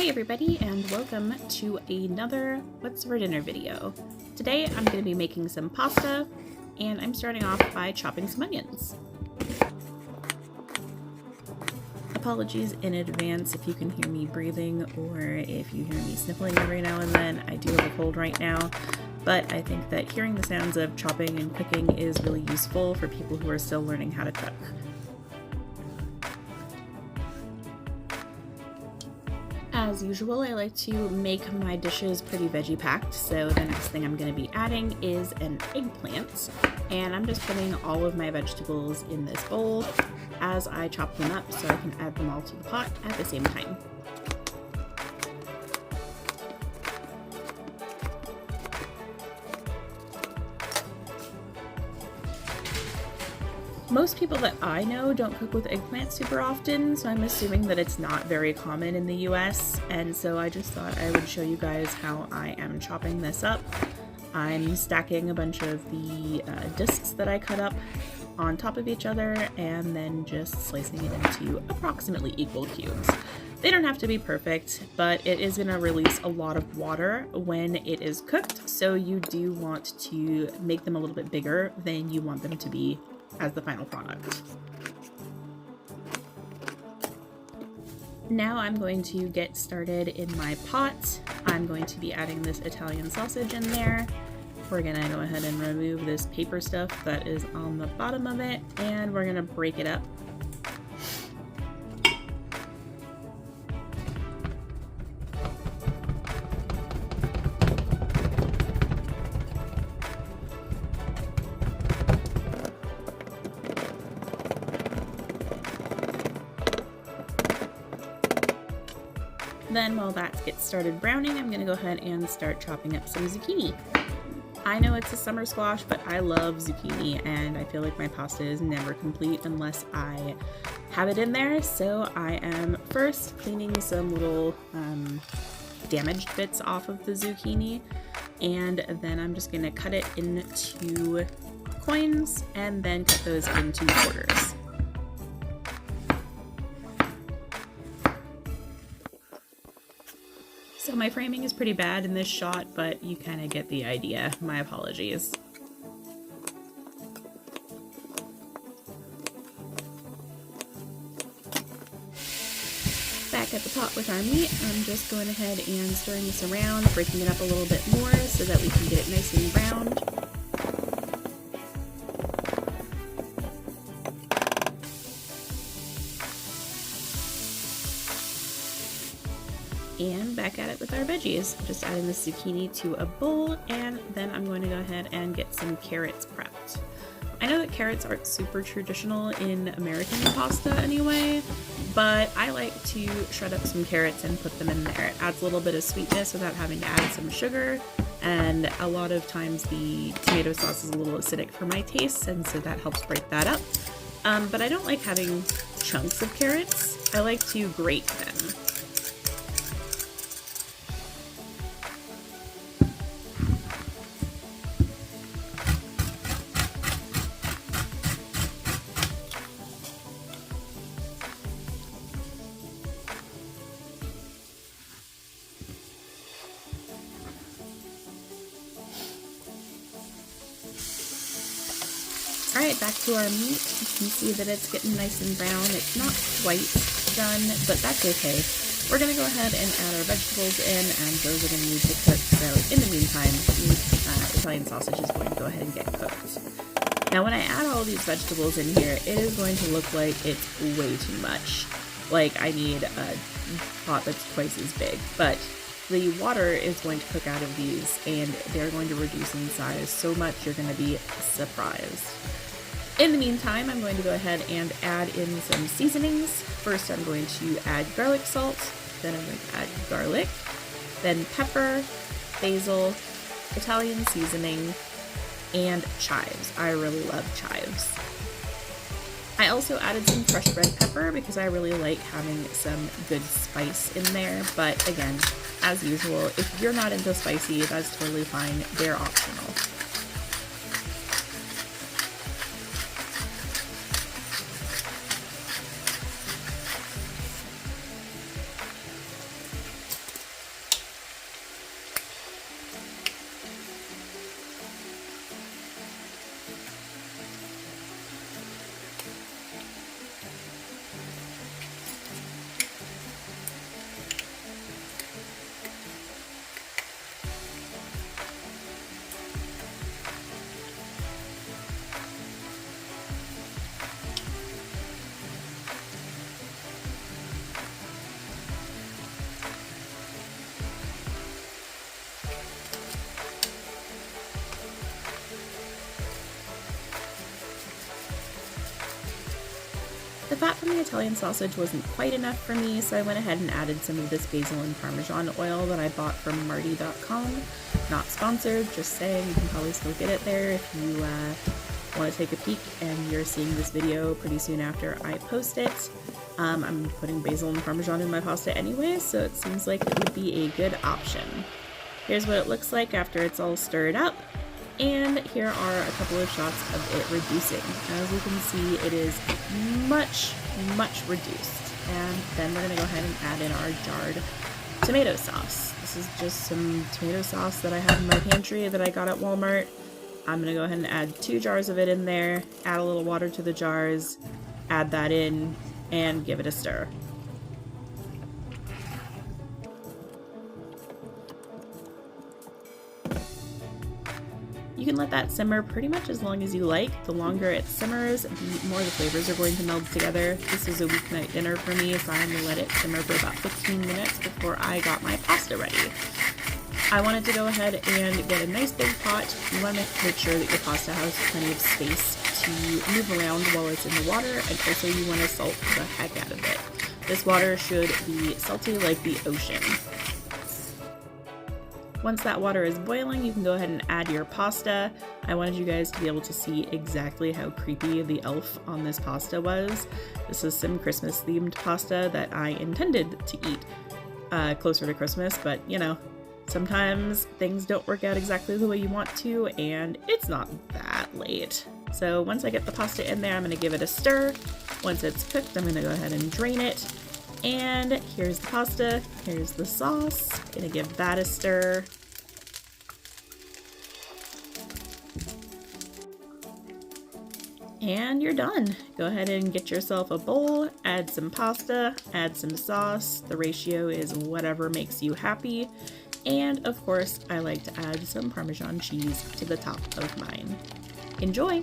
Hey everybody, and welcome to another What's for Dinner video. Today I'm going to be making some pasta, and I'm starting off by chopping some onions. Apologies in advance if you can hear me breathing or if you hear me sniffling every now and then. I do have a cold right now, but I think that hearing the sounds of chopping and cooking is really useful for people who are still learning how to cook. As usual, I like to make my dishes pretty veggie packed, so the next thing I'm going to be adding is an eggplant, and I'm just putting all of my vegetables in this bowl as I chop them up so I can add them all to the pot at the same time. Most people that I know don't cook with eggplant super often, so I'm assuming that it's not very common in the US, and so I just thought I would show you guys how I am chopping this up. I'm stacking a bunch of the discs that I cut up on top of each other and then just slicing it into approximately equal cubes. They don't have to be perfect, but it is going to release a lot of water when it is cooked, so you do want to make them a little bit bigger than you want them to be as the final product. Now I'm going to get started in my pot. I'm going to be adding this Italian sausage in there. We're gonna go ahead and remove this paper stuff that is on the bottom of it, and we're gonna break it up. Then while that gets started browning, I'm going to go ahead and start chopping up some zucchini. I know it's a summer squash, but I love zucchini, and I feel like my pasta is never complete unless I have it in there. So I am first cleaning some little damaged bits off of the zucchini, and then I'm just going to cut it into coins and then cut those into quarters. So my framing is pretty bad in this shot, but you kind of get the idea. My apologies. Back at the pot with our meat, I'm just going ahead and stirring this around, breaking it up a little bit more so that we can get it nice and browned. And back at it with our veggies. Just adding the zucchini to a bowl, and then I'm going to go ahead and get some carrots prepped. I know that carrots aren't super traditional in American pasta anyway, but I like to shred up some carrots and put them in there. It adds a little bit of sweetness without having to add some sugar, and a lot of times the tomato sauce is a little acidic for my taste, and so that helps break that up. But I don't like having chunks of carrots. I like to grate them. Alright, back to our meat. You can see that it's getting nice and brown. It's not quite done, but that's okay. We're going to go ahead and add our vegetables in, and those are going to need to cook. So in the meantime, the Italian sausage is going to go ahead and get cooked. Now when I add all of these vegetables in here, it is going to look like it's way too much. Like I need a pot that's twice as big, but the water is going to cook out of these, and they're going to reduce in size so much you're going to be surprised. In the meantime, I'm going to go ahead and add in some seasonings. First, I'm going to add garlic salt, then I'm going to add garlic, then pepper, basil, Italian seasoning, and chives. I really love chives. I also added some crushed red pepper because I really like having some good spice in there, but again, as usual, if you're not into spicy, that's totally fine. They're optional. The fat from the Italian sausage wasn't quite enough for me, so I went ahead and added some of this basil and Parmesan oil that I bought from Marty.com. Not sponsored, just saying, you can probably still get it there if you want to take a peek and you're seeing this video pretty soon after I post it. I'm putting basil and Parmesan in my pasta anyway, so it seems like it would be a good option. Here's what it looks like after it's all stirred up, and here are a couple of shots of it reducing. As you can see, it is much reduced. And then we're going to go ahead and add in our jarred tomato sauce. This is just some tomato sauce that I have in my pantry that I got at Walmart. I'm going to go ahead and add 2 jars of it in there, add a little water to the jars, add that in, and give it a stir. You can let that simmer pretty much as long as you like. The longer it simmers, the more the flavors are going to meld together. This was a weeknight dinner for me, so I'm going to let it simmer for about 15 minutes before I got my pasta ready. I wanted to go ahead and get a nice big pot. You want to make sure that your pasta has plenty of space to move around while it's in the water, and also you want to salt the heck out of it. This water should be salty like the ocean. Once that water is boiling, you can go ahead and add your pasta. I wanted you guys to be able to see exactly how creepy the elf on this pasta was. This is some Christmas themed pasta that I intended to eat closer to Christmas, but you know, sometimes things don't work out exactly the way you want to, and it's not that late. So once I get the pasta in there, I'm going to give it a stir. Once it's cooked, I'm going to go ahead and drain it. And here's the pasta, here's the sauce. Gonna give that a stir. And you're done. Go ahead and get yourself a bowl, add some pasta, add some sauce. The ratio is whatever makes you happy. And of course, I like to add some Parmesan cheese to the top of mine. Enjoy!